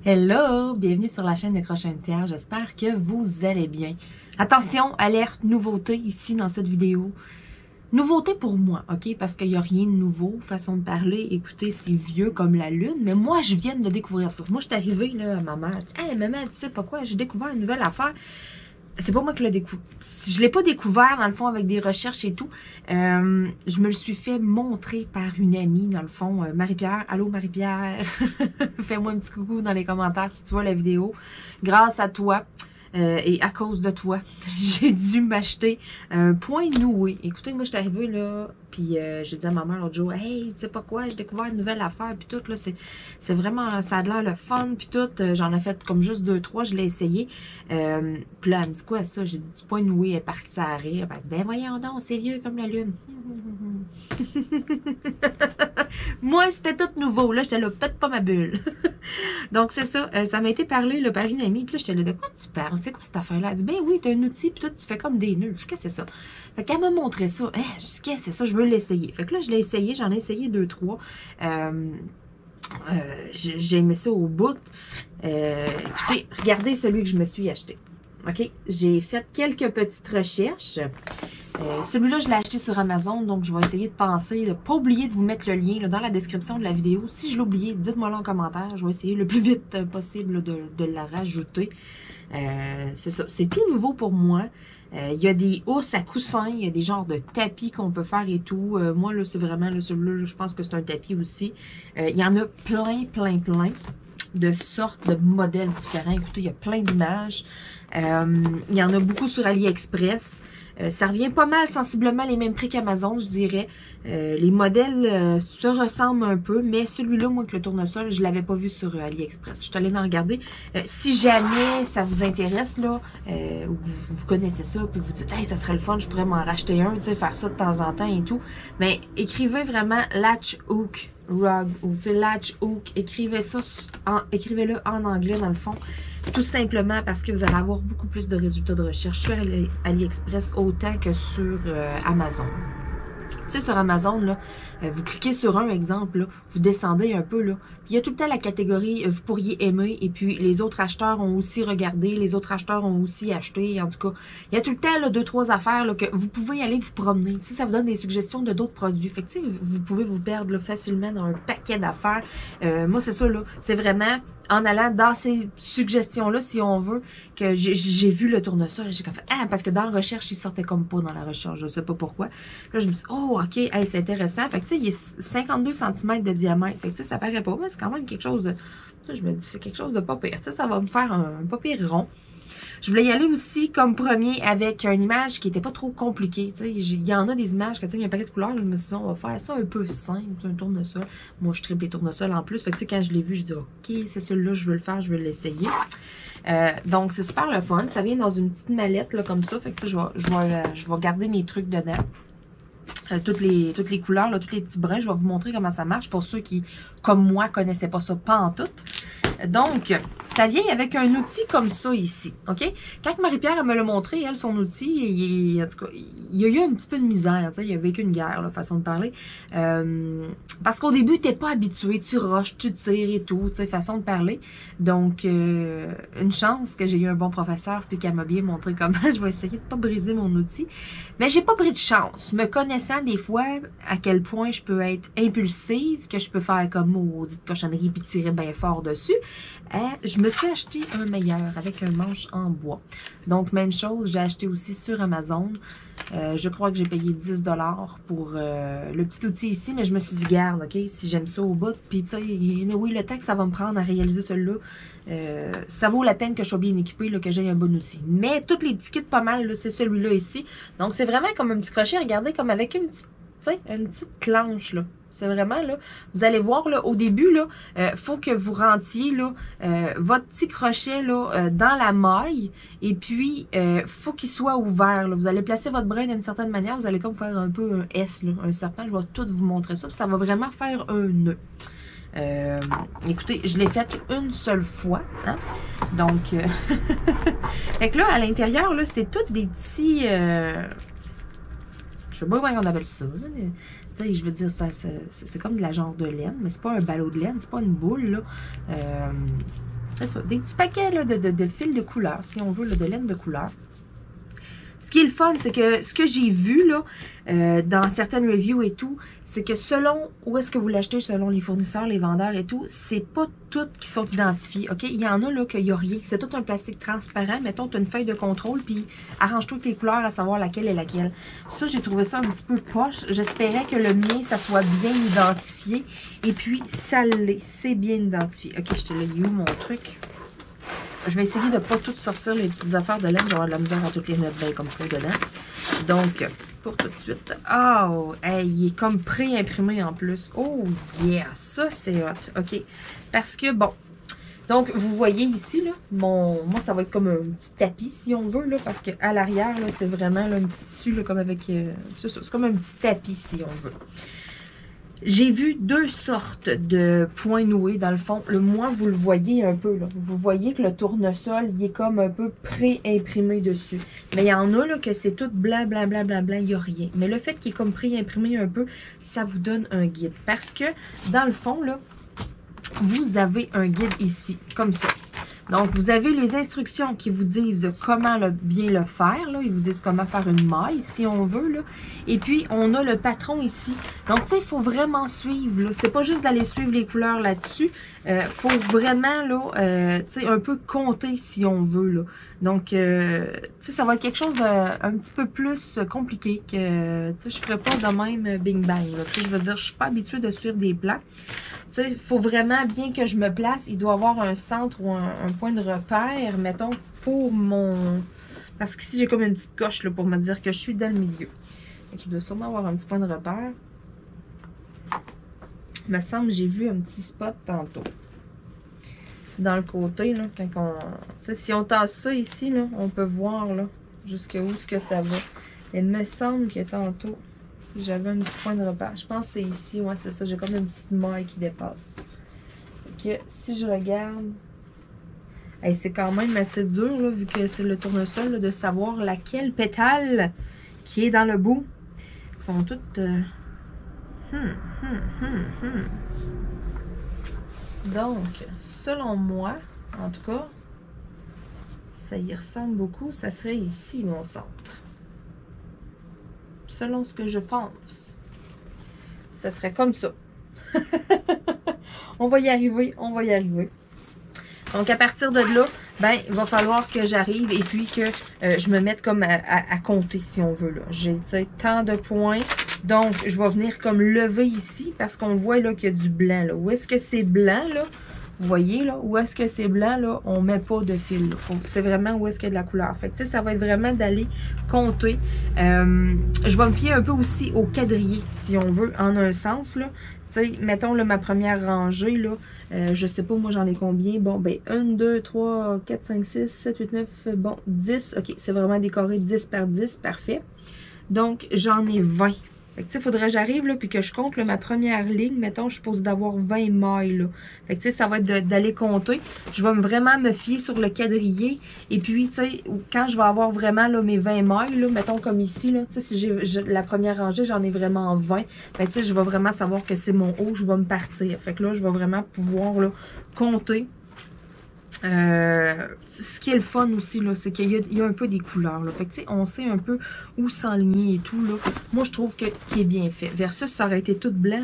Hello! Bienvenue sur la chaîne de Crochet une Tiers. J'espère que vous allez bien. Attention, alerte, nouveauté ici dans cette vidéo. Nouveauté pour moi, ok? Parce qu'il n'y a rien de nouveau, façon de parler. Écoutez, c'est vieux comme la lune, mais moi, je viens de découvrir ça. Moi, je suis arrivée là, à ma mère. Hey, maman, tu sais pas quoi? J'ai découvert une nouvelle affaire. C'est pas moi qui l'ai découvert. Je l'ai pas découvert, dans le fond, avec des recherches et tout. Je me le suis fait montrer par une amie, dans le fond. Marie-Pierre. Allô, Marie-Pierre? Fais-moi un petit coucou dans les commentaires si tu vois la vidéo. Grâce à toi. Et à cause de toi, j'ai dû m'acheter un point noué. Écoutez, moi, je suis arrivée là, puis j'ai dit à ma mère l'autre jour, hey, tu sais pas quoi, j'ai découvert une nouvelle affaire, puis tout, là, c'est vraiment, ça a l'air le fun, puis tout. J'en ai fait comme juste 2-3, je l'ai essayé. Puis là, elle me dit quoi, ça? J'ai dit, point noué, elle est partie à rire. Ben voyons donc, c'est vieux comme la lune. Moi, c'était tout nouveau, là, j'étais là, pète pas ma bulle. Donc, c'est ça. Ça m'a été parlé là, par une amie. Puis là, j'étais là, de quoi tu parles? C'est quoi cette affaire-là? Elle dit, ben oui, t'as un outil, puis toi, tu fais comme des nœuds. Qu'est-ce que c'est ça? Fait qu'elle m'a montré ça. Hein, je dis, qu'est-ce que c'est ça? Je veux l'essayer. Fait que là, je l'ai essayé. J'en ai essayé 2-3. J'ai aimé ça au bout. Écoutez, regardez celui que je me suis acheté. OK? J'ai fait quelques petites recherches. Celui-là, je l'ai acheté sur Amazon, donc je vais essayer de penser, de ne pas oublier de vous mettre le lien là, dans la description de la vidéo. Si je l'ai oublié, dites-moi là en commentaire. Je vais essayer le plus vite possible de la rajouter. C'est ça, c'est tout nouveau pour moi. Il y a des housses à coussins, il y a des genres de tapis qu'on peut faire et tout. Moi, là, c'est vraiment, celui-là, je pense que c'est un tapis aussi. Il y en a plein de sortes de modèles différents. Écoutez, il y a plein d'images. Il y en a beaucoup sur AliExpress. Ça revient pas mal sensiblement les mêmes prix qu'Amazon, je dirais. Les modèles se ressemblent un peu, mais celui-là, moi, avec le tournesol, je l'avais pas vu sur AliExpress. Je suis allée en regarder. Si jamais ça vous intéresse, là, vous connaissez ça, puis vous dites, hey, ça serait le fun, je pourrais m'en racheter un, tu sais, faire ça de temps en temps et tout. Mais écrivez vraiment Latch Hook Rug ou Latch Hook. Écrivez-le en anglais, dans le fond. Tout simplement parce que vous allez avoir beaucoup plus de résultats de recherche sur AliExpress autant que sur Amazon. Tu sais, sur Amazon, là, vous cliquez sur un exemple, là, vous descendez un peu, là, puis il y a tout le temps la catégorie vous pourriez aimer, et puis les autres acheteurs ont aussi regardé, les autres acheteurs ont aussi acheté, en tout cas, il y a tout le temps là, 2-3 affaires là, que vous pouvez aller vous promener. Tu sais, ça vous donne des suggestions de d'autres produits. Fait que, tu sais, vous pouvez vous perdre là, facilement dans un paquet d'affaires. Moi, c'est ça, là, c'est vraiment en allant dans ces suggestions-là, si on veut, que j'ai vu le tournesol, j'ai fait, ah, parce que dans la recherche, il sortait comme pas dans la recherche, je sais pas pourquoi. Là, je me dis, oh, ok, hey, c'est intéressant. Fait que, tu sais, il est 52 cm de diamètre. Fait que, tu sais, ça paraît pas, mais c'est quand même quelque chose de, tu sais, je me dis, c'est quelque chose de pas pire. Tu sais, ça va me faire un pas pire rond. Je voulais y aller aussi comme premier avec une image qui était pas trop compliquée. Tu sais, il y en a des images, que, tu sais, il y a un paquet de couleurs, je me suis dit, on va faire ça un peu simple, un tournesol. Moi, je triple les tournesols en plus. Fait que, tu sais, quand je l'ai vu, je dis, ok, c'est celui-là, je veux le faire, je veux l'essayer. Donc, c'est super le fun. Ça vient dans une petite mallette, là, comme ça. Fait que, tu sais, je vais garder mes trucs dedans. Toutes les couleurs, là, tous les petits brins. Je vais vous montrer comment ça marche pour ceux qui, comme moi, connaissaient pas ça pas en tout. Donc, ça vient avec un outil comme ça ici, OK? Quand Marie-Pierre me l'a montré, elle, son outil, en tout cas, il y a eu un petit peu de misère, tu sais, il a vécu une guerre, là, façon de parler. Parce qu'au début, t'es pas habitué, tu rushes, tu tires et tout, tu sais, façon de parler. Donc, une chance que j'ai eu un bon professeur puis qu'elle m'a bien montré comment je vais essayer de pas briser mon outil. Mais j'ai pas pris de chance. Me connaissant des fois à quel point je peux être impulsive, que je peux faire comme maudite cochonnerie puis tirer bien fort dessus, je me suis acheté un meilleur avec un manche en bois. Donc, même chose, j'ai acheté aussi sur Amazon. Je crois que j'ai payé 10 $ pour le petit outil ici, mais je me suis dit, garde, OK, si j'aime ça au bout, puis tu sais, oui, le temps que ça va me prendre à réaliser celui-là, ça vaut la peine que je sois bien équipée, là, que j'ai un bon outil. Mais tous les petits kits pas mal, c'est celui-là ici. Donc, c'est vraiment comme un petit crochet, regardez, comme avec une petite planche, là. C'est vraiment, là, vous allez voir, là, au début, là, faut que vous rentriez, là, votre petit crochet, là, dans la maille, et puis, faut qu'il soit ouvert, là. Vous allez placer votre brin d'une certaine manière, vous allez comme faire un peu un S, là, un serpent, je vais tout vous montrer ça, puis ça va vraiment faire un nœud. Écoutez, je l'ai fait une seule fois, hein? Donc, fait que là, à l'intérieur, là, c'est toutes des petits, je sais pas comment on appelle ça, tu sais, je veux dire, c'est comme de la genre de laine, mais c'est pas un ballot de laine, c'est pas une boule, là. C'est ça, des petits paquets là, de fils de couleur, si on veut, là, de laine de couleur. Ce qui est le fun, c'est que ce que j'ai vu là, dans certaines reviews et tout, c'est que selon où est-ce que vous l'achetez, selon les fournisseurs, les vendeurs et tout, c'est pas toutes qui sont identifiées, ok? Il y en a là qu'il n'y a rien. C'est tout un plastique transparent. Mettons, tu as une feuille de contrôle, puis arrange-toi avec les couleurs à savoir laquelle est laquelle. Ça, j'ai trouvé ça un petit peu poche. J'espérais que le mien, ça soit bien identifié. Et puis, ça l'est. C'est bien identifié. Ok, je te l'ai eu, mon truc. Je vais essayer de ne pas tout sortir les petites affaires de laine. J'aurai de la misère à toutes les mettre bien comme il faut dedans. Donc, pour tout de suite. Oh, hey, il est comme pré-imprimé en plus. Oh, yeah, ça c'est hot. OK. Parce que, bon, donc vous voyez ici, là, moi ça va être comme un petit tapis si on veut, là, parce qu'à l'arrière, c'est vraiment là, un petit tissu, là, comme avec, c'est comme un petit tapis si on veut. J'ai vu deux sortes de points noués dans le fond. Moi, vous le voyez un peu. Là. Vous voyez que le tournesol, il est comme un peu pré-imprimé dessus. Mais il y en a là que c'est tout blanc, blanc, blanc, blanc, blanc. Il n'y a rien. Mais le fait qu'il est comme pré-imprimé un peu, ça vous donne un guide. Parce que, dans le fond, là, vous avez un guide ici, comme ça. Donc, vous avez les instructions qui vous disent comment bien le faire. Là. Ils vous disent comment faire une maille, si on veut. Là. Et puis, on a le patron ici. Donc, tu sais, il faut vraiment suivre. C'est pas juste d'aller suivre les couleurs là-dessus. Il faut vraiment, là, tu sais, un peu compter, si on veut. Là. Donc, tu sais, ça va être quelque chose d'un petit peu plus compliqué que, tu sais, je ferai pas de même bing-bang. Tu sais, je veux dire, je suis pas habituée de suivre des plans. Tu sais, il faut vraiment bien que je me place. Il doit y avoir un centre ou un point de repère, mettons, pour mon... Parce qu'ici, j'ai comme une petite coche là, pour me dire que je suis dans le milieu. Donc, il doit sûrement avoir un petit point de repère. Il me semble que j'ai vu un petit spot tantôt. Dans le côté, là, quand on... Tu sais, si on tasse ça ici, là, on peut voir, là, jusqu'où ce que ça va. Il me semble que tantôt... J'avais un petit point de repère. Je pense que c'est ici. Ouais, c'est ça. J'ai comme une petite maille qui dépasse. Donc, si je regarde... Hey, c'est quand même assez dur, là, vu que c'est le tournesol, là, de savoir laquelle pétale qui est dans le bout. Elles sont toutes... Donc, selon moi, en tout cas, ça y ressemble beaucoup. Ça serait ici, mon centre. Selon ce que je pense, ça serait comme ça. On va y arriver, on va y arriver. Donc, à partir de là, ben, il va falloir que j'arrive et puis que je me mette comme à compter, si on veut. J'ai, tu sais, tant de points. Donc, je vais venir comme lever ici parce qu'on voit là qu'il y a du blanc. Là. Où est-ce que c'est blanc, là? Vous voyez, là, où est-ce que c'est blanc, là, on met pas de fil. C'est vraiment où est-ce qu'il y a de la couleur. Fait que, tu sais, ça va être vraiment d'aller compter. Je vais me fier un peu aussi au quadrillé, si on veut, en un sens, là. Tu sais, mettons, là, ma première rangée, là, je sais pas, moi, j'en ai combien. Bon, ben, 1, 2, 3, 4, 5, 6, 7, 8, 9, bon, 10. OK, c'est vraiment décoré 10 par 10, parfait. Donc, j'en ai 20. Fait que, tu sais, il faudrait que j'arrive, là, puis que je compte, là, ma première ligne, mettons, je suppose d'avoir 20 mailles, là. Fait que, tu sais, ça va être d'aller compter. Je vais vraiment me fier sur le quadrillé. Et puis, tu sais, quand je vais avoir vraiment, là, mes 20 mailles, là, mettons, comme ici, là, tu sais, si j'ai la première rangée, j'en ai vraiment 20. Fait que, tu sais, je vais vraiment savoir que c'est mon haut, je vais me partir. Fait que là, je vais vraiment pouvoir, là, compter. Ce qui est le fun aussi, là, c'est qu'il y a un peu des couleurs. Là. Fait que, tu sais, on sait un peu où s'enligner et tout. Là. Moi, je trouve qu'il est bien fait. Versus, ça aurait été tout blanc.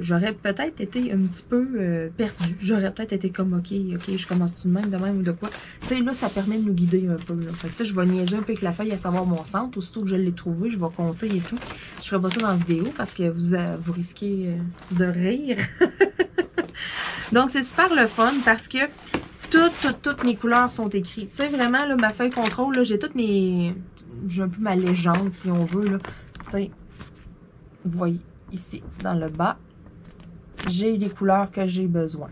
J'aurais peut-être été un petit peu perdue. J'aurais peut-être été comme, OK, je commence tout de même ou de quoi. Tu sais, là, ça permet de nous guider un peu. Là. Fait que, tu sais, je vais niaiser un peu avec la feuille à savoir mon centre. Aussitôt que je l'ai trouvé, je vais compter et tout. Je ferai pas ça dans la vidéo parce que vous risquez de rire. Donc, c'est super le fun parce que toutes mes couleurs sont écrites. Tu sais, vraiment, là, ma feuille contrôle, j'ai toutes mes... J'ai un peu ma légende, si on veut, là. Tu sais, vous voyez, ici, dans le bas, j'ai les couleurs que j'ai besoin.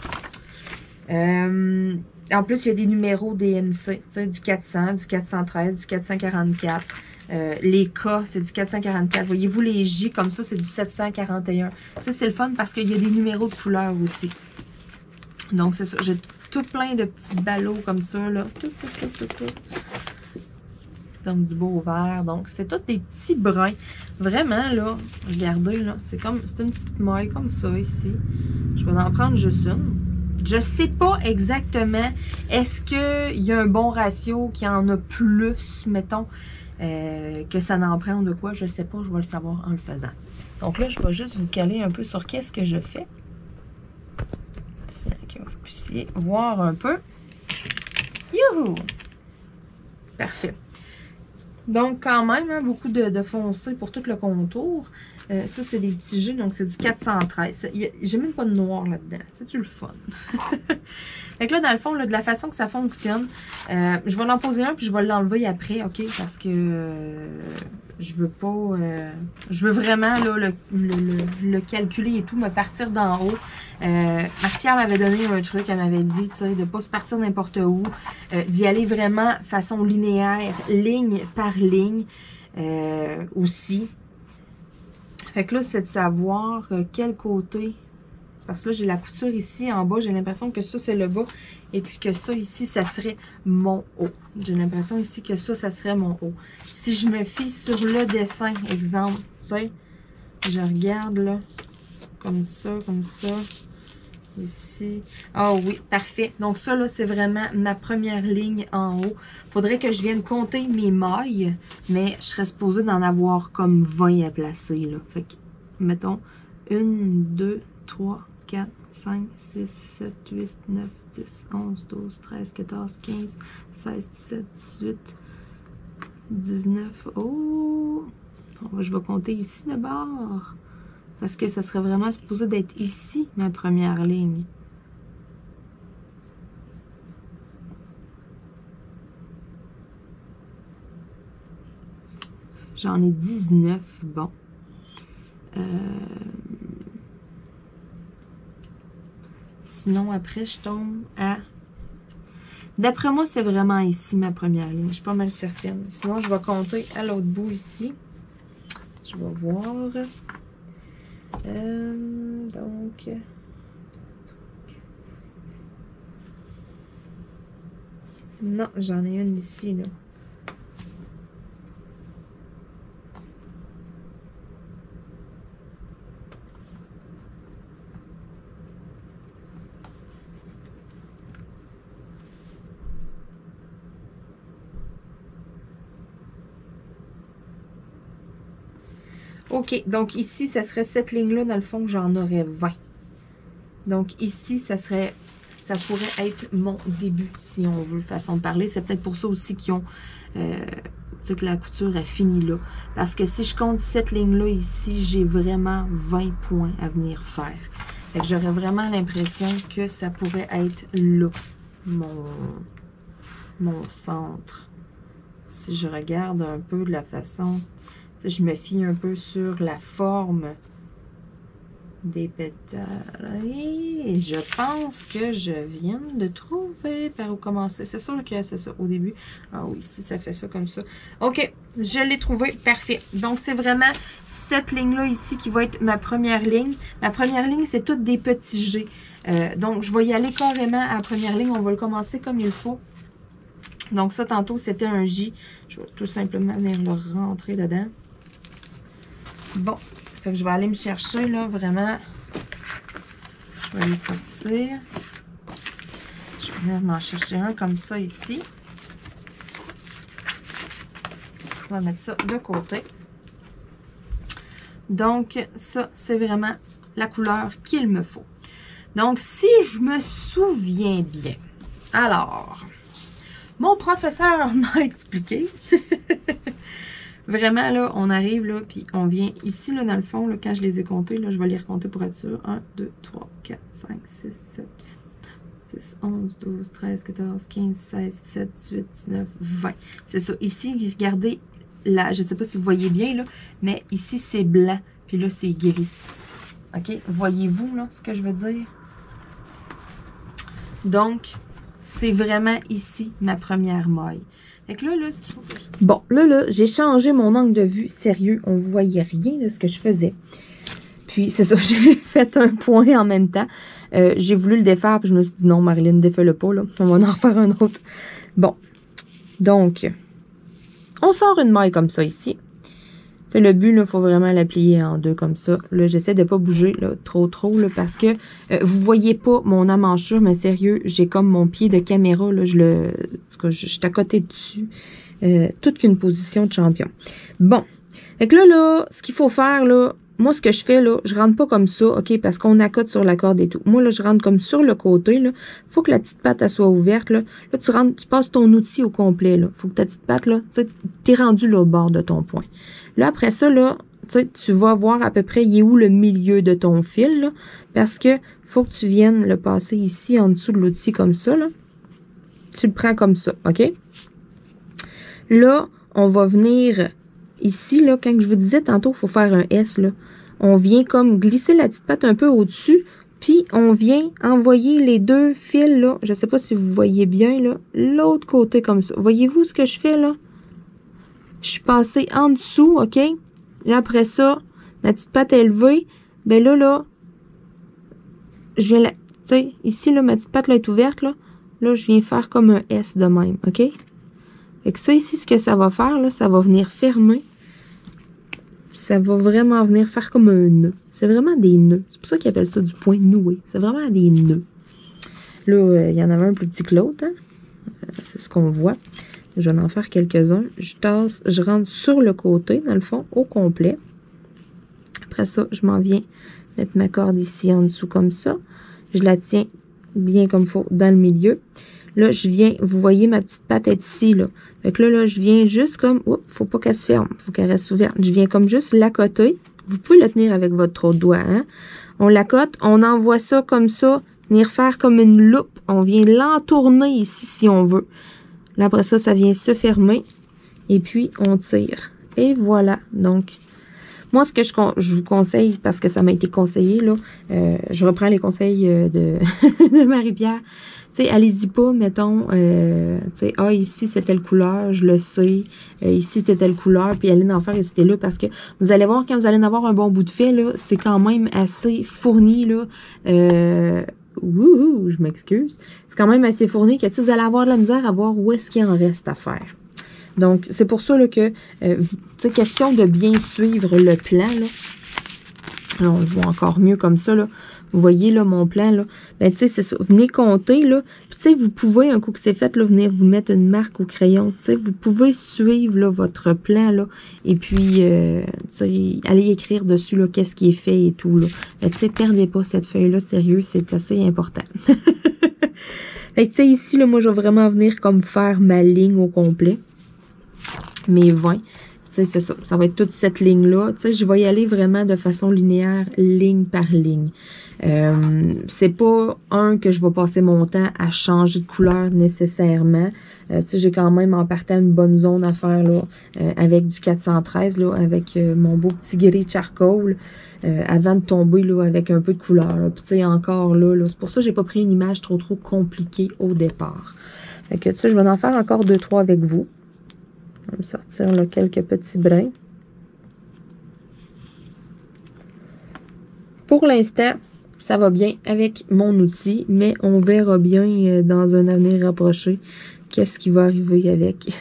En plus, il y a des numéros DNC, tu sais, du 400, du 413, du 444. Les K, c'est du 444. Voyez-vous, les J, comme ça, c'est du 741. Tu sais, c'est le fun parce qu'il y a des numéros de couleurs aussi. Donc, c'est ça. J'ai tout plein de petits ballots comme ça, là. Tout. Comme du beau vert. Donc, c'est tous des petits bruns. Vraiment, là, regardez, là. C'est une petite maille comme ça, ici. Je vais en prendre juste une. Je sais pas exactement, est-ce qu'il y a un bon ratio, qu'il y en a plus, mettons, que ça n'en prend de quoi, je sais pas, je vais le savoir en le faisant. Donc là, je vais juste vous caler un peu sur qu'est-ce que je fais. Que vous puissiez voir un peu. Youhou! Parfait. Donc, quand même, hein, beaucoup de foncé pour tout le contour. Ça, c'est des petits jeux, donc c'est du 413. J'ai même pas de noir là-dedans. C'est-tu le fun? Fait que là, dans le fond, là, de la façon que ça fonctionne, je vais l'en poser un, puis je vais l'enlever après, OK? Parce que je veux pas... je veux vraiment là, le calculer et tout, me partir d'en haut. Marie-Pierre m'avait donné un truc, elle m'avait dit, tu sais, de pas se partir n'importe où, d'y aller vraiment façon linéaire, ligne par ligne aussi. Fait que là, c'est de savoir quel côté... Parce que là, j'ai la couture ici en bas. J'ai l'impression que ça, c'est le bas. Et puis que ça, ici, ça serait mon haut. J'ai l'impression ici que ça serait mon haut. Si je me fie sur le dessin, exemple, tu sais, je regarde là, comme ça, ici. Ah oui, parfait. Donc ça, là, c'est vraiment ma première ligne en haut. Faudrait que je vienne compter mes mailles, mais je serais supposée d'en avoir comme 20 à placer, là. Fait que, mettons, 1, 2, 3, 4, 5, 6, 7, 8, 9, 10, 11, 12, 13, 14, 15, 16, 17, 18, 19. Oh! Je vais compter ici d'abord. Parce que ça serait vraiment supposé d'être ici, ma première ligne. J'en ai 19. Bon. Sinon, après, je tombe à... D'après moi, c'est vraiment ici ma première ligne. Je suis pas mal certaine. Sinon, je vais compter à l'autre bout ici. Je vais voir. Donc... Non, j'en ai une ici, là. OK, donc ici, ça serait cette ligne-là, dans le fond, j'en aurais 20. Donc ici, ça pourrait être mon début, si on veut, façon de parler. C'est peut-être pour ça aussi qu'ils ont, tu sais, que la couture a fini là. Parce que si je compte cette ligne-là ici, j'ai vraiment 20 points à venir faire. Fait que j'aurais vraiment l'impression que ça pourrait être là, mon centre. Si je regarde un peu de la façon... Je me fie un peu sur la forme des pétales. Et je pense que je viens de trouver par où commencer. C'est sûr que c'est ça au début. Ah oui, si ça fait ça comme ça. OK, je l'ai trouvé. Parfait. Donc, c'est vraiment cette ligne-là ici qui va être ma première ligne. Ma première ligne, c'est toutes des petits G. Donc, je vais y aller carrément à la première ligne. On va le commencer comme il faut. Donc, ça, tantôt, c'était un J. Je vais tout simplement venir le rentrer dedans. Bon, fait que je vais aller me chercher, là, vraiment. Je vais aller sortir. Je vais venir m'en chercher un comme ça ici. On va mettre ça de côté. Donc, ça, c'est vraiment la couleur qu'il me faut. Donc, si je me souviens bien, alors, mon professeur m'a expliqué... Vraiment, là, on arrive, là, puis on vient ici, là, dans le fond, là, quand je les ai comptés, là, je vais les recompter pour être sûr. 1, 2, 3, 4, 5, 6, 7, 10, 11, 12, 13, 14, 15, 16, 17, 18, 19, 20. C'est ça. Ici, regardez, là, je ne sais pas si vous voyez bien, là, mais ici, c'est blanc, puis là, c'est gris. OK? Voyez-vous, là, ce que je veux dire? Donc, c'est vraiment ici, ma première maille. Fait que là, ce qu'il faut que je... Bon, là, j'ai changé mon angle de vue. Sérieux, on ne voyait rien de ce que je faisais. Puis, c'est ça, j'ai fait un point en même temps. J'ai voulu le défaire, puis je me suis dit, non, Marilyn, défais-le pas, là. On va en refaire un autre. Bon, donc, on sort une maille comme ça ici. sais, le but, il faut vraiment la plier en deux comme ça. Là, j'essaie de pas bouger là, trop, là, parce que vous voyez pas mon emmanchure, mais sérieux, j'ai comme mon pied de caméra, là, je suis à côté dessus. Toute qu'une position de champion. Bon. Fait que là, ce qu'il faut faire, là, moi, ce que je fais, là, je rentre pas comme ça, OK, parce qu'on accote sur la corde et tout. Moi, là, je rentre comme sur le côté, là. Faut que la petite patte, elle soit ouverte, là. Là, tu rentres, tu passes ton outil au complet, là. Faut que ta petite patte, là, tu sais, t'es rendu là au bord de ton point. Là, après ça, là, tu sais, tu vas voir à peu près, il est où le milieu de ton fil, là. Parce que faut que tu viennes le passer ici, en dessous de l'outil, comme ça, là. Tu le prends comme ça, OK? Là, on va venir ici, là, quand je vous disais tantôt, il faut faire un S, là. On vient comme glisser la petite patte un peu au-dessus, puis on vient envoyer les deux fils, là. Je ne sais pas si vous voyez bien, là, l'autre côté comme ça. Voyez-vous ce que je fais, là? Je suis passée en dessous, OK? Et après ça, ma petite patte élevée, ben là, je viens la... Tu sais, ici, là, ma petite patte, là, est ouverte, là. Là, je viens faire comme un S de même, OK? Fait que ça, ici, ce que ça va faire, là, ça va venir fermer. Ça va vraiment venir faire comme un nœud. C'est vraiment des nœuds. C'est pour ça qu'ils appellent ça du point noué. C'est vraiment des nœuds. Là, il y en avait un plus petit que l'autre. Hein? C'est ce qu'on voit. Je vais en faire quelques-uns. Je rentre sur le côté, dans le fond, au complet. Après ça, je m'en viens mettre ma corde ici en dessous comme ça. Je la tiens bien comme il faut dans le milieu. Là, je viens, vous voyez ma petite patte être ici, là. Fait que là, je viens juste comme, oups, faut pas qu'elle se ferme, faut qu'elle reste ouverte. Je viens comme juste l'accoter. Vous pouvez le tenir avec votre autre doigt, hein. On l'accote, on envoie ça comme ça, venir faire comme une loupe. On vient l'entourner ici si on veut. Là, après ça, ça vient se fermer. Et puis, on tire. Et voilà. Donc, moi, ce que je vous conseille, parce que ça m'a été conseillé, là, je reprends les conseils de, de Marie-Pierre. Tu sais, allez-y pas, mettons, tu sais, ah, ici, c'est telle couleur, je le sais, ici, c'était telle couleur, puis allez en faire et c'était là, parce que vous allez voir, quand vous allez en avoir un bon bout de fait, là, c'est quand même assez fourni, là, wouhou, je m'excuse, c'est quand même assez fourni que, tu sais, vous allez avoir de la misère à voir où est-ce qu'il en reste à faire. Donc, c'est pour ça, là, que, tu sais, question de bien suivre le plan, là. Là, on le voit encore mieux comme ça, là. Vous voyez, là, mon plan, là. Ben, tu sais, c'est ça. Venez compter, là. Puis, tu sais, vous pouvez, un coup que c'est fait, là, venir vous mettre une marque au crayon. Tu sais, vous pouvez suivre, là, votre plan, là. Et puis, tu sais, allez écrire dessus, là, qu'est-ce qui est fait et tout, là. Ben, tu sais, perdez pas cette feuille-là, sérieux, c'est assez important. Fait que, tu sais, ici, là, moi, je vais vraiment venir comme faire ma ligne au complet. Mes 20. Tu sais, c'est ça. Ça va être toute cette ligne-là. Tu sais, je vais y aller vraiment de façon linéaire, ligne par ligne. C'est pas que je vais passer mon temps à changer de couleur nécessairement. Tu sais, j'ai quand même en partant une bonne zone à faire, là, avec du 413, là, avec mon beau petit gris charcoal, avant de tomber, là, avec un peu de couleur. Puis, tu sais, encore là, c'est pour ça que j'ai pas pris une image trop compliquée au départ. Fait que, tu sais, je vais en faire encore 2-3 avec vous. On va me sortir là, quelques petits brins. Pour l'instant, ça va bien avec mon outil, mais on verra bien dans un avenir rapproché qu'est-ce qui va arriver avec.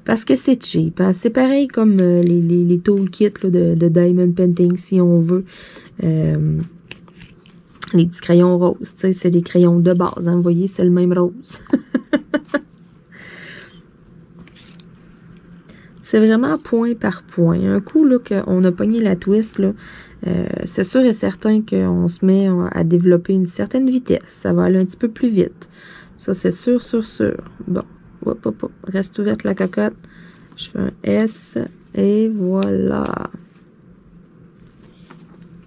Parce que c'est cheap. Hein? C'est pareil comme les toolkits là, de Diamond Painting, si on veut. Les petits crayons roses, tu sais, c'est des crayons de base. Hein? Vous voyez, c'est le même rose. C'est vraiment point par point. Un coup là qu'on a pogné la twist, là, c'est sûr et certain qu'on se met à développer une certaine vitesse. Ça va aller un petit peu plus vite. Ça, c'est sûr. Bon, hop. Reste ouverte la cocotte. Je fais un S et voilà.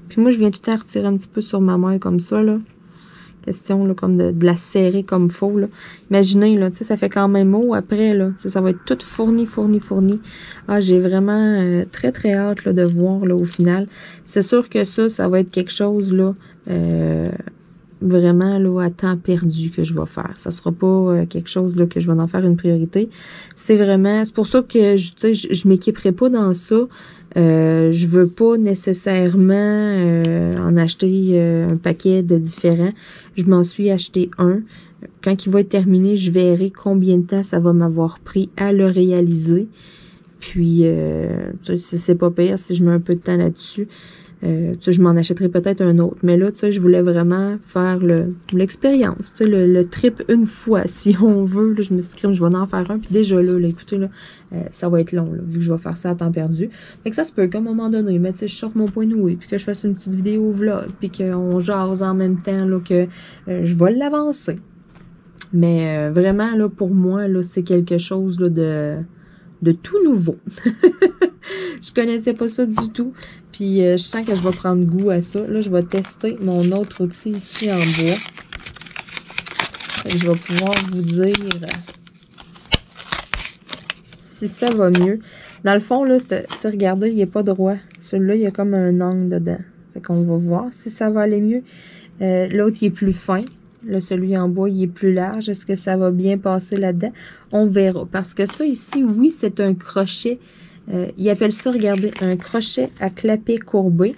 Puis moi, je viens tout le temps retirer un petit peu sur ma main comme ça, là. Question là, comme de la serrer comme faux. Là. Imaginez, là, ça fait quand même haut après. Là, ça va être tout fourni. Ah, j'ai vraiment très hâte là, de voir là, au final. C'est sûr que ça va être quelque chose là, vraiment là, à temps perdu que je vais faire. Ça sera pas quelque chose là, que je vais en faire une priorité. C'est pour ça que je m'équiperai pas dans ça. Je veux pas nécessairement en acheter un paquet de différents. Je m'en suis acheté un. Quand il va être terminé, je verrai combien de temps ça va m'avoir pris à le réaliser. Puis, tu sais, c'est pas pire si je mets un peu de temps là-dessus. Tu sais, je m'en achèterai peut-être un autre. Mais là, tu sais, je voulais vraiment faire l'expérience, tu sais, le trip une fois, si on veut. Là, je me suis dit, je vais en faire un. Puis déjà là, écoutez, là, ça va être long, là, vu que je vais faire ça à temps perdu. Fait que ça se peut qu'à un moment donné, mais tu sais, je sorte mon point noué, puis que je fasse une petite vidéo vlog, puis qu'on jase en même temps, là, que je vais l'avancer. Mais vraiment, là, pour moi, là, c'est quelque chose là, de tout nouveau. Je connaissais pas ça du tout. Puis je sens que je vais prendre goût à ça. Là, je vais tester mon autre outil ici en bois. Fait que je vais pouvoir vous dire si ça va mieux. Dans le fond, là, regardez, il n'est pas droit. Celui-là, il y a comme un angle dedans. Fait qu'on va voir si ça va aller mieux. L'autre, il est plus fin. Là, celui en bois, il est plus large. Est-ce que ça va bien passer là-dedans? On verra. Parce que ça, ici, oui, c'est un crochet. Ils appellent ça, regardez, un crochet à clapet courbé.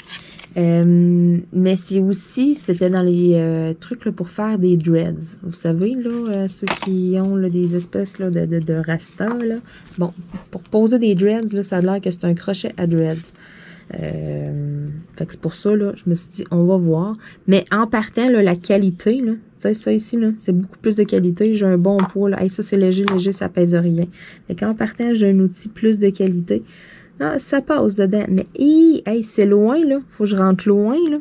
Mais c'est aussi, c'était dans les trucs là, pour faire des dreads. Vous savez, là, ceux qui ont là, des espèces là, de rasta, là. Bon, pour poser des dreads, là, ça a l'air que c'est un crochet à dreads. Fait que c'est pour ça, là, je me suis dit, on va voir. Mais en partant, là, la qualité, là, tu sais, ça ici, là, c'est beaucoup plus de qualité. J'ai un bon poids, là. Hey, ça, c'est léger, ça pèse rien. Fait qu'en partant, j'ai un outil plus de qualité. Ah, ça passe dedans. Mais, hey, c'est loin, là. Faut que je rentre loin, là.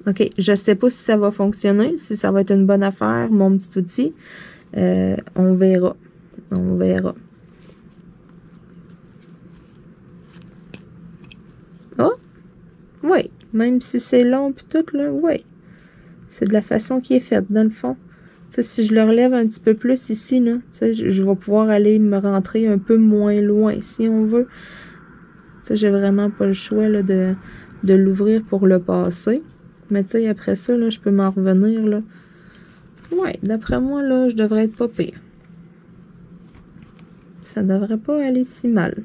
OK, je sais pas si ça va fonctionner, si ça va être une bonne affaire, mon petit outil. On verra. On verra. Oh! Oui, même si c'est long pis tout, là, oui. C'est de la façon qui est faite, dans le fond. Tu sais, si je le relève un petit peu plus ici, là, tu sais, je vais pouvoir aller me rentrer un peu moins loin, si on veut. Tu sais, j'ai vraiment pas le choix, là, de l'ouvrir pour le passer. Mais tu sais, après ça, là, je peux m'en revenir, là. Ouais, d'après moi, là, je devrais être pas pire. Ça devrait pas aller si mal.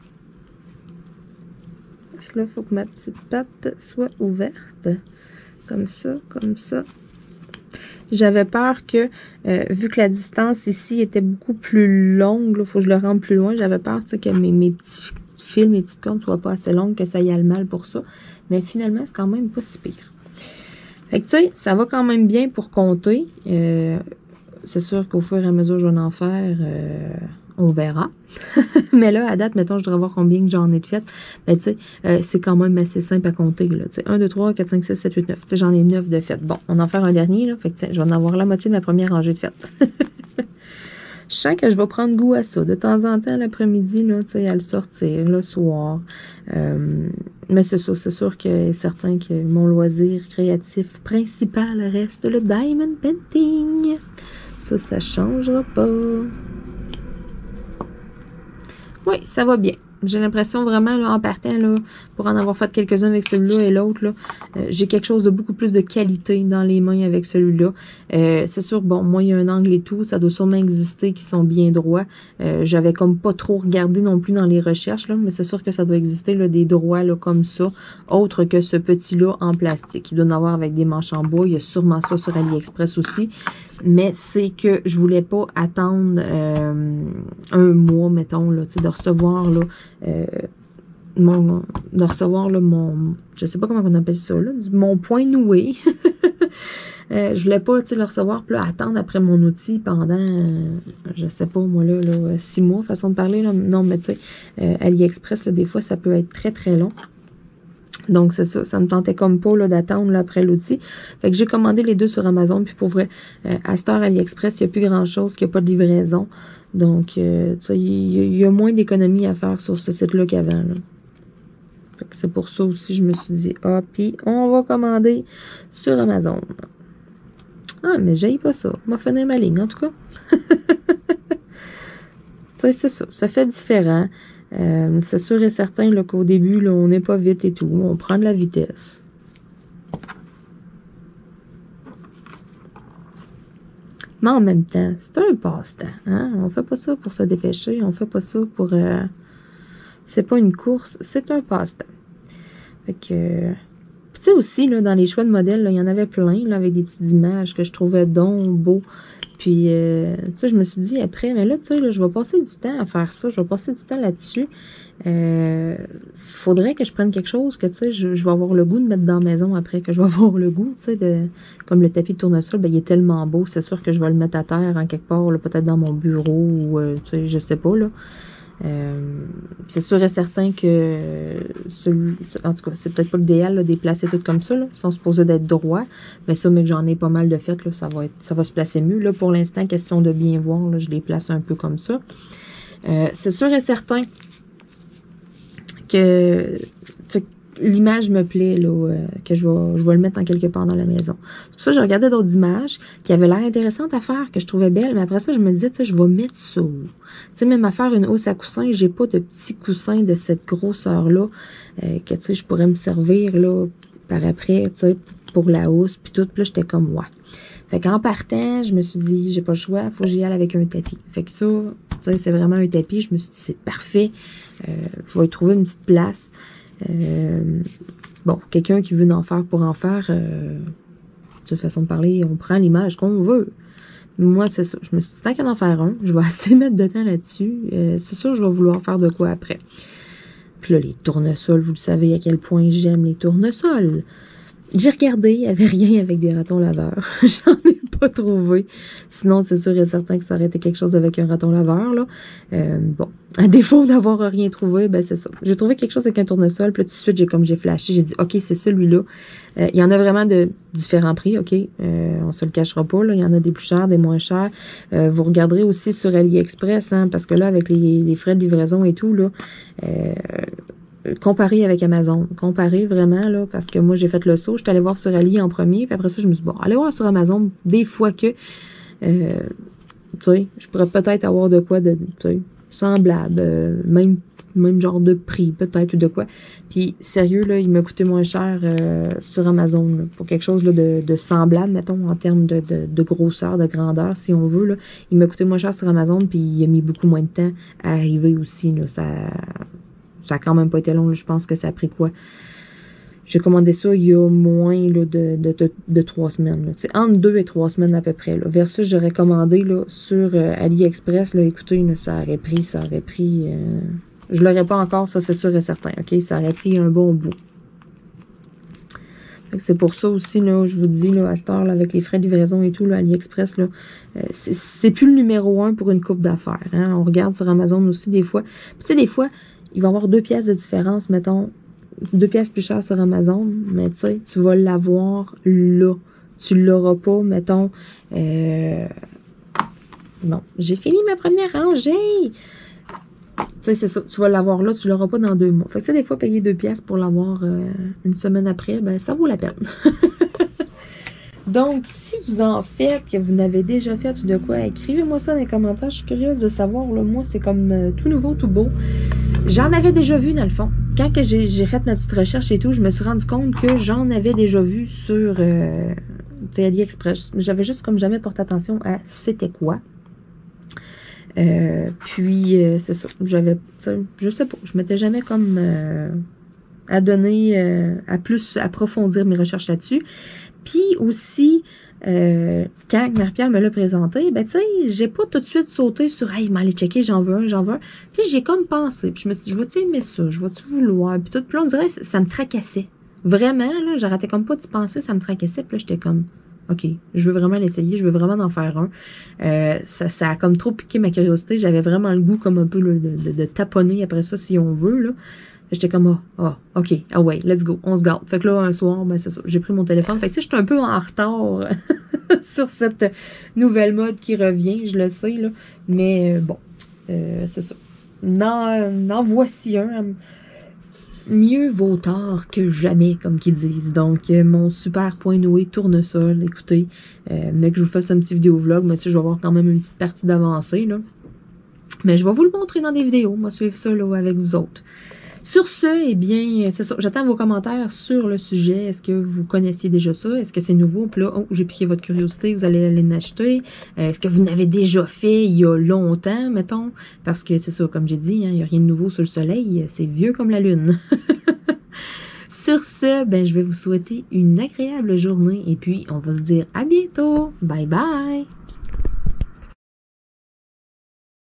Là, il faut que ma petite patte soit ouverte. Comme ça, comme ça. J'avais peur que, vu que la distance ici était beaucoup plus longue, il faut que je le rende plus loin, j'avais peur que mes petits fils, mes petites cordes ne soient pas assez longues, que ça y aille mal pour ça. Mais finalement, c'est quand même pas si pire. Fait que, tu sais, ça va quand même bien pour compter. C'est sûr qu'au fur et à mesure que je vais en faire, on verra. Mais là, à date, mettons, je devrais voir combien que j'en ai de faites. Mais tu sais, c'est quand même assez simple à compter. Là, 1, 2, 3, 4, 5, 6, 7, 8, 9. Tu sais, j'en ai 9 de faites. Bon, on en fait un dernier. Là, fait que je vais en avoir la moitié de ma première rangée de faites. Je sens que je vais prendre goût à ça. De temps en temps, l'après-midi, là, tu sais, à le sortir, le soir. Mais c'est ça, c'est sûr que c'est certain que mon loisir créatif principal reste le diamond painting. Ça changera pas. Oui, ça va bien. J'ai l'impression vraiment, là, en partant, là, pour en avoir fait quelques-uns avec celui-là et l'autre, là, j'ai quelque chose de beaucoup plus de qualité dans les mains avec celui-là. C'est sûr, bon, moi, il y a un angle et tout, ça doit sûrement exister qui sont bien droits. J'avais comme pas trop regardé non plus dans les recherches, là, mais c'est sûr que ça doit exister, là, des droits, là, comme ça, autre que ce petit-là en plastique. Il doit en avoir avec des manches en bois. Il y a sûrement ça sur AliExpress aussi. Mais c'est que je voulais pas attendre un mois, mettons, là, de recevoir, là, je sais pas comment on appelle ça, là, mon point noué. Je voulais pas, le recevoir, puis là, attendre après mon outil pendant, je sais pas, moi, là 6 mois, façon de parler, là. Non, mais tu sais, AliExpress, là, des fois, ça peut être très, très long. Donc, c'est ça. Ça me tentait comme pas d'attendre après l'outil. Fait que j'ai commandé les deux sur Amazon. Puis pour vrai, à cette heure, AliExpress, il n'y a plus grand-chose, qu'il n'y a pas de livraison. Donc, tu sais, il y a moins d'économies à faire sur ce site-là qu'avant. Fait que c'est pour ça aussi, je me suis dit, ah, puis on va commander sur Amazon. Ah, mais j'aille pas ça. On va finir ma ligne, en tout cas. Tu sais, c'est ça. Ça fait différent. C'est sûr et certain qu'au début, là, on n'est pas vite et tout. On prend de la vitesse. Mais en même temps, c'est un passe-temps. Hein? On fait pas ça pour se dépêcher. On fait pas ça pour... c'est pas une course. C'est un passe-temps. Fait que... Puis tu sais aussi, là, dans les choix de modèles, il y en avait plein, là, avec des petites images que je trouvais donc beaux. Puis, tu sais, je me suis dit après, mais là, tu sais, là, je vais passer du temps à faire ça. Je vais passer du temps là-dessus. Faudrait que je prenne quelque chose que, tu sais, je vais avoir le goût de mettre dans la maison après, que je vais avoir le goût, tu sais, comme le tapis de tournesol, ben, il est tellement beau, c'est sûr que je vais le mettre à terre en quelque part, peut-être dans mon bureau, ou, tu sais, je sais pas, là. C'est sûr et certain que, en tout cas, c'est peut-être pas l'idéal, de les placer tout comme ça, là. Ils sont supposés d'être droits, mais ça, mais que j'en ai pas mal de fait, là, ça va se placer mieux, là. Pour l'instant, question de bien voir, là, je les place un peu comme ça. C'est sûr et certain que l'image me plaît, là, que je vais le mettre en quelque part dans la maison. C'est pour ça que je regardais d'autres images qui avaient l'air intéressantes à faire, que je trouvais belles, mais après ça, je me disais, tu sais, je vais mettre ça où? Tu sais, même à faire une housse à coussin, j'ai pas de petits coussins de cette grosseur-là, que, tu sais, je pourrais me servir, là, par après, tu sais, pour la housse, puis tout, puis là, j'étais comme, ouais. Fait qu'en partant, je me suis dit, j'ai pas le choix, faut que j'y aille avec un tapis. Fait que ça, tu sais, c'est vraiment un tapis, je me suis dit, c'est parfait, je vais y trouver une petite place. Bon, quelqu'un qui veut en faire pour en faire, de façon de parler, on prend l'image qu'on veut. Moi, c'est ça. Je me suis dit, tant qu'à en faire un, je vais assez mettre de temps là-dessus. C'est sûr, je vais vouloir faire de quoi après. Puis là, les tournesols, vous le savez à quel point j'aime les tournesols. J'ai regardé, il n'y avait rien avec des ratons laveurs. J'en ai pas trouvé. Sinon, c'est sûr et certain que ça aurait été quelque chose avec un raton laveur, là. Bon, à défaut d'avoir rien trouvé, ben c'est ça. J'ai trouvé quelque chose avec un tournesol, puis là, tout de suite, j'ai flashé. J'ai dit, OK, c'est celui-là. Il y en a vraiment de différents prix, OK? On se le cachera pas, là. Il y en a des plus chers, des moins chers. Vous regarderez aussi sur AliExpress, hein, parce que là, avec les frais de livraison et tout, là, comparer avec Amazon. Comparer vraiment, là, parce que moi, j'ai fait le saut. Je suis allée voir sur Ali en premier, puis après ça, je me suis dit, bon, allez voir sur Amazon, des fois que, tu sais, je pourrais peut-être avoir de quoi de, tu sais, semblable, même genre de prix, peut-être, ou de quoi. Puis, sérieux, là, il m'a coûté moins cher sur Amazon, là, pour quelque chose là, de semblable, mettons, en termes de grosseur, de grandeur, si on veut, là. Il m'a coûté moins cher sur Amazon, puis il a mis beaucoup moins de temps à arriver aussi, là. Ça a quand même pas été long, là. Je pense que ça a pris quoi? J'ai commandé ça il y a moins là, de 3 semaines. Là. Entre 2 et 3 semaines à peu près. Là. Versus, j'aurais commandé là, sur AliExpress. Là, écoutez, là, ça aurait pris... je l'aurais pas encore, ça c'est sûr et certain. OK? Ça aurait pris un bon bout. C'est pour ça aussi, là, je vous dis, là, à cette heure, là, avec les frais de livraison et tout, là, AliExpress, là, c'est plus le numéro 1 pour une coupe d'affaires. Hein? On regarde sur Amazon aussi des fois. Puis tu sais, des fois, il va y avoir 2 pièces de différence, mettons, 2 pièces plus chères sur Amazon, mais tu sais, tu vas l'avoir là. Tu l'auras pas, mettons, non, j'ai fini ma première rangée! Tu sais, c'est ça, tu vas l'avoir là, tu l'auras pas dans 2 mois. Fait que tu sais, des fois, payer 2 pièces pour l'avoir une semaine après, ben ça vaut la peine. Donc, si vous en faites, que vous n'avez déjà fait ou de quoi, écrivez-moi ça dans les commentaires. Je suis curieuse de savoir. Là, moi, c'est comme tout nouveau, tout beau. J'en avais déjà vu, dans le fond. Quand que j'ai fait ma petite recherche et tout, je me suis rendu compte que j'en avais déjà vu sur AliExpress. J'avais juste comme jamais porté attention à c'était quoi. Puis, c'est ça. J'avais, je sais pas, je m'étais jamais comme à donner, à plus approfondir mes recherches là-dessus. Puis aussi, quand Marie-Pierre me l'a présenté, ben tu sais, j'ai pas tout de suite sauté sur « Hey, m'aller checker, j'en veux un, j'en veux un. » Tu sais, j'ai comme pensé. Puis je me suis dit, je vais-tu aimer ça? Je vais-tu vouloir? Puis tout, puis là, on dirait, ça me tracassait. Vraiment, là, j'arrêtais comme pas d'y penser, ça me tracassait. Puis là, j'étais comme, OK, je veux vraiment l'essayer, je veux vraiment en faire un. Ça a comme trop piqué ma curiosité. J'avais vraiment le goût comme un peu là, de taponner après ça, si on veut, là. J'étais comme, OK, ouais, let's go, on se garde. Fait que là, un soir, ben c'est ça, j'ai pris mon téléphone. Fait que tu sais, j'étais un peu en retard sur cette nouvelle mode qui revient, je le sais, là. Mais bon, c'est ça. N'en voici un. Mieux vaut tard que jamais, comme qu'ils disent. Donc, mon super point noué tournesol, écoutez, mais que je vous fasse un petit vidéo vlog, mais tu sais, je vais avoir quand même une petite partie d'avancée, là. Mais je vais vous le montrer dans des vidéos, moi, suivre ça, là, avec vous autres. Sur ce, eh bien, c'est ça. J'attends vos commentaires sur le sujet. Est-ce que vous connaissiez déjà ça? Est-ce que c'est nouveau? Puis là, j'ai piqué votre curiosité, vous allez aller l'acheter. Est-ce que vous n'avez déjà fait il y a longtemps, mettons? Parce que c'est ça, comme j'ai dit, hein, il n'y a rien de nouveau sur le soleil. C'est vieux comme la lune. Sur ce, ben, je vais vous souhaiter une agréable journée. Et puis, on va se dire à bientôt. Bye bye!